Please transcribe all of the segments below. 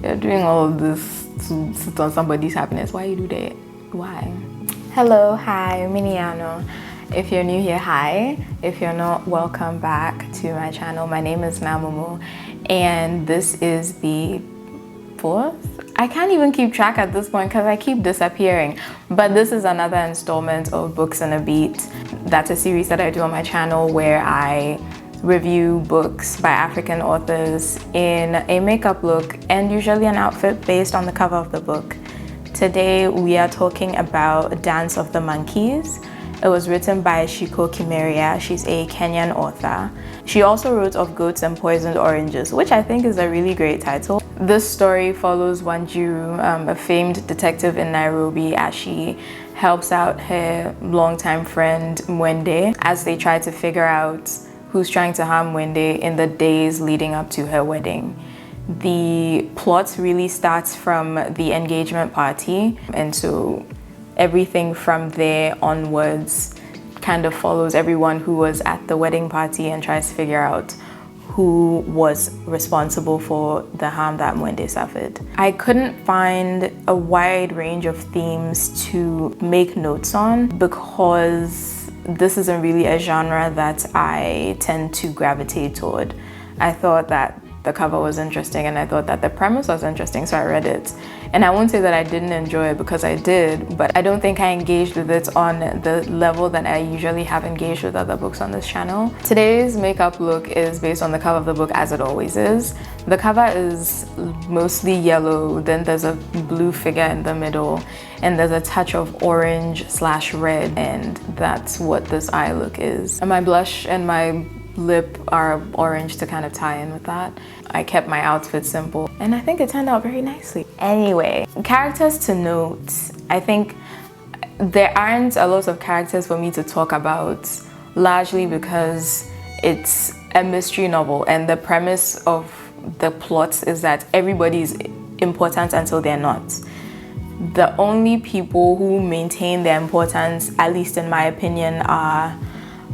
You're doing all of this to sit on somebody's happiness. Why you do that? Why? Hello, hi, Miniano. If you're new here, hi. If you're not, welcome back to my channel. My name is Naa Momo, and this is the fourth? I can't even keep track at this point because I keep disappearing. But this is another installment of Books in a Beat. That's a series that I do on my channel where I review books by African authors in a makeup look and usually an outfit based on the cover of the book. Today we are talking about Dance of the Monkeys. It was written by Ciku Kimeria. She's a Kenyan author. She also wrote Of Goats and Poisoned Oranges, which I think is a really great title. This story follows Wanjiru, a famed detective in Nairobi, as she helps out her longtime friend Mwende as they try to figure out who's trying to harm Mwende in the days leading up to her wedding. The plot really starts from the engagement party, and so everything from there onwards kind of follows everyone who was at the wedding party and tries to figure out who was responsible for the harm that Mwende suffered. I couldn't find a wide range of themes to make notes on because this isn't really a genre that I tend to gravitate toward. I thought that the cover was interesting and I thought that the premise was interesting, so I read it. And I won't say that I didn't enjoy it because I did, but I don't think I engaged with it on the level that I usually have engaged with other books on this channel. Today's makeup look is based on the cover of the book, as it always is. The cover is mostly yellow, then there's a blue figure in the middle, and there's a touch of orange/red, and that's what this eye look is. And my blush and my lip are orange to kind of tie in with that. I kept my outfit simple and I think it turned out very nicely. Anyway, characters to note. I think there aren't a lot of characters for me to talk about, largely because it's a mystery novel and the premise of the plot is that everybody is important until they're not. The only people who maintain their importance, at least in my opinion, are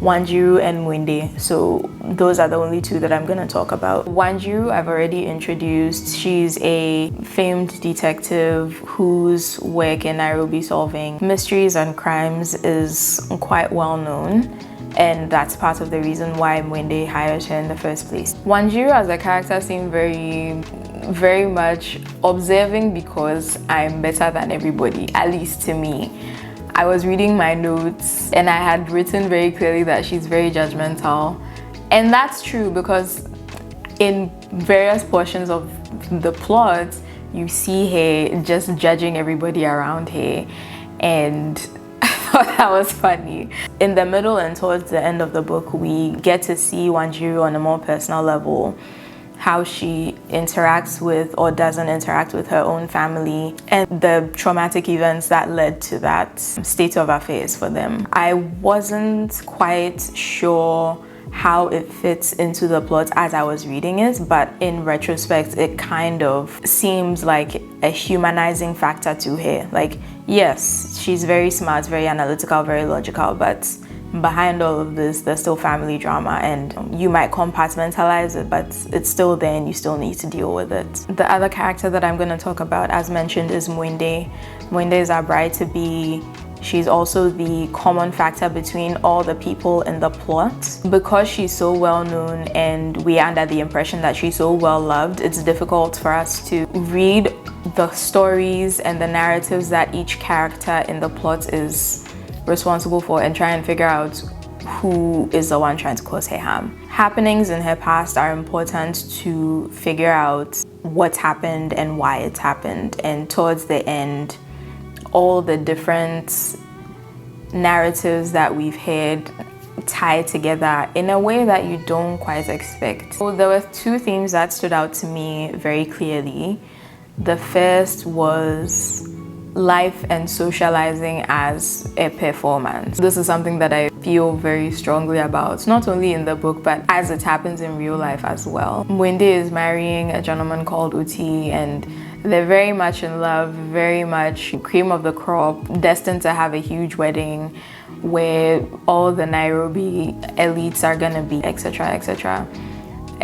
Wanjiru and Mwende. So those are the only two that I'm gonna talk about. Wanjiru I've already introduced. She's a famed detective whose work in Nairobi solving mysteries and crimes is quite well known, and that's part of the reason why Mwende hired her in the first place. Wanjiru as a character seemed very much observing because I'm better than everybody, at least to me. I was reading my notes and I had written very clearly that she's very judgmental. And that's true because in various portions of the plot, you see her just judging everybody around her. And I thought that was funny. In the middle and towards the end of the book, we get to see Wanjiru on a more personal level, how she interacts with or doesn't interact with her own family and the traumatic events that led to that state of affairs for them. I wasn't quite sure how it fits into the plot as I was reading it, but in retrospect, it kind of seems like a humanizing factor to her. Like, yes, she's very smart, very analytical, very logical, but behind all of this, there's still family drama, and you might compartmentalize it, but it's still there and you still need to deal with it. The other character that I'm going to talk about, as mentioned, is Mwende. Mwende is our bride-to-be. She's also the common factor between all the people in the plot. Because she's so well known and we are under the impression that she's so well loved, it's difficult for us to read the stories and the narratives that each character in the plot is responsible for and try and figure out who is the one trying to cause her harm. Happenings in her past are important to figure out what's happened and why it's happened, and towards the end, all the different narratives that we've heard tie together in a way that you don't quite expect. So there were two themes that stood out to me very clearly. The first was life and socializing as a performance. This is something that I feel very strongly about, not only in the book, but as it happens in real life as well. Mwende is marrying a gentleman called Uti, and they're very much in love, very much cream of the crop, destined to have a huge wedding where all the Nairobi elites are gonna be, etc., etc.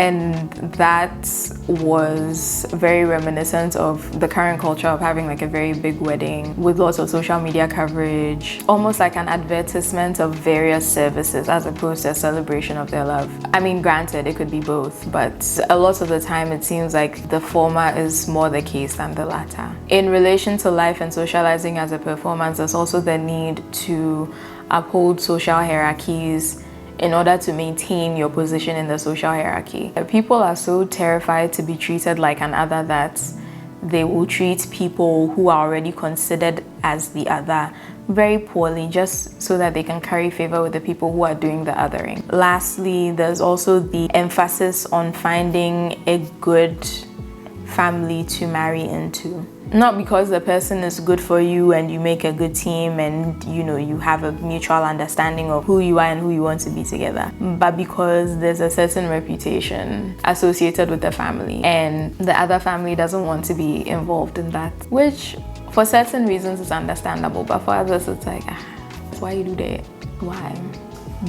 And that was very reminiscent of the current culture of having like a very big wedding with lots of social media coverage, almost like an advertisement of various services as opposed to a celebration of their love. I mean, granted, it could be both, but a lot of the time it seems like the former is more the case than the latter. In relation to life and socializing as a performance, there's also the need to uphold social hierarchies in order to maintain your position in the social hierarchy. People are so terrified to be treated like an other that they will treat people who are already considered as the other very poorly just so that they can curry favor with the people who are doing the othering. Lastly, there's also the emphasis on finding a good family to marry into. Not because the person is good for you and you make a good team and you have a mutual understanding of who you are and who you want to be together, but because there's a certain reputation associated with the family and the other family doesn't want to be involved in that, which for certain reasons is understandable, but for others it's like, why you do that? Why?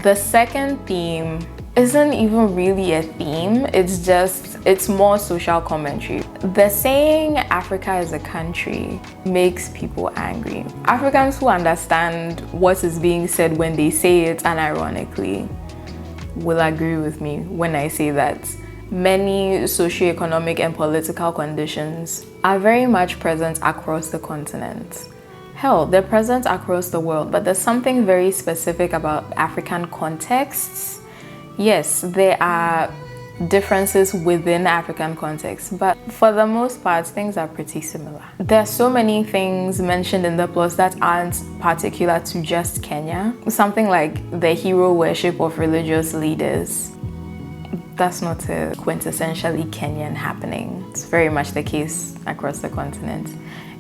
The second theme isn't even really a theme, it's more social commentary. The saying Africa is a country makes people angry. Africans who understand what is being said when they say it unironically will agree with me when I say that many socioeconomic and political conditions are very much present across the continent. Hell, they're present across the world, but there's something very specific about African contexts. Yes, there are differences within African context, but for the most part, things are pretty similar. There are so many things mentioned in the plot that aren't particular to just Kenya. Something like the hero worship of religious leaders. That's not a quintessentially Kenyan happening. It's very much the case across the continent.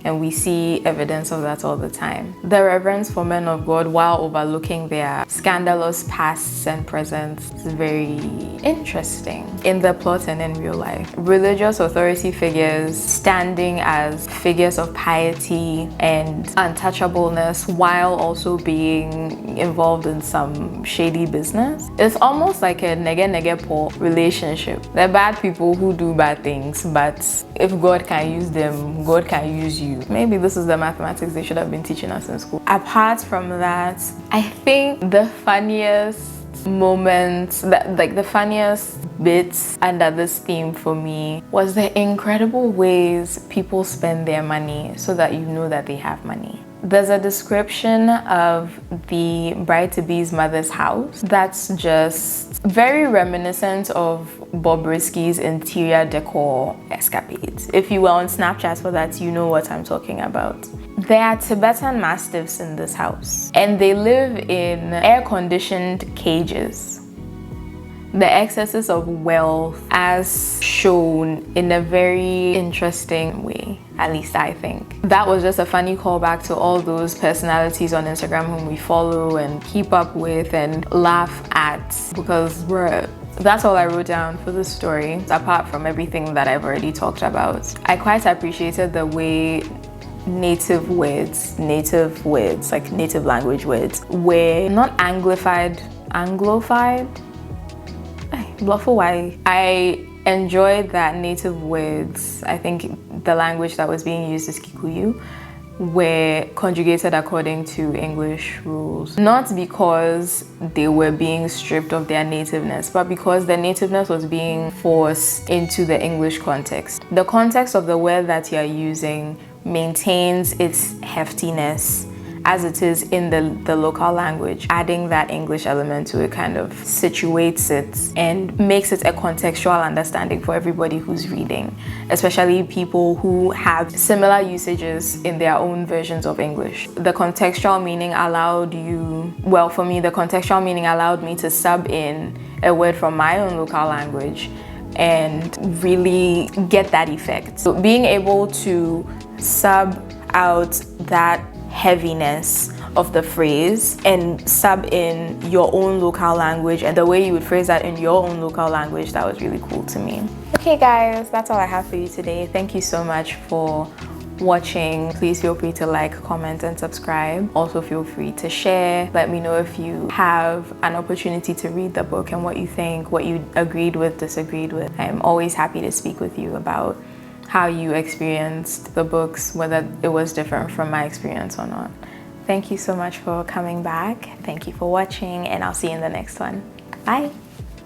And we see evidence of that all the time. The reverence for men of God while overlooking their scandalous pasts and presents is very interesting in the plot and in real life. Religious authority figures standing as figures of piety and untouchableness while also being involved in some shady business. It's almost like a nege-nege-po relationship. They're bad people who do bad things, but if God can use them, God can use you. Maybe this is the mathematics they should have been teaching us in school. Apart from that, I think the funniest moments, the funniest bits under this theme for me was the incredible ways people spend their money so that you know that they have money. There's a description of the bride-to-be's mother's house that's just very reminiscent of Bobrisky's interior decor escapades. If you were on Snapchat for that, you know what I'm talking about. There are Tibetan mastiffs in this house, and they live in air-conditioned cages. The excesses of wealth as shown in a very interesting way, at least I think. That was just a funny callback to all those personalities on Instagram whom we follow and keep up with and laugh at, because that's all I wrote down for this story, apart from everything that I've already talked about. I quite appreciated the way native words, like native language words, were not anglified. I enjoyed that native words, I think the language that was being used is Kikuyu, were conjugated according to English rules. Not because they were being stripped of their nativeness, but because their nativeness was being forced into the English context. The context of the word that you're using maintains its heftiness as it is in the local language. Adding that English element to it kind of situates it and makes it a contextual understanding for everybody who's reading, especially people who have similar usages in their own versions of English. The contextual meaning allowed me to sub in a word from my own local language and really get that effect. So being able to sub out that heaviness of the phrase and sub in your own local language and the way you would phrase that in your own local language, that was really cool to me. Okay guys, that's all I have for you today. Thank you so much for watching. Please feel free to like, comment, and subscribe. Also feel free to share. Let me know if you have an opportunity to read the book and what you think, what you agreed with, disagreed with. I'm always happy to speak with you about how you experienced the books, whether it was different from my experience or not. Thank you so much for coming back. Thank you for watching, and I'll see you in the next one. Bye.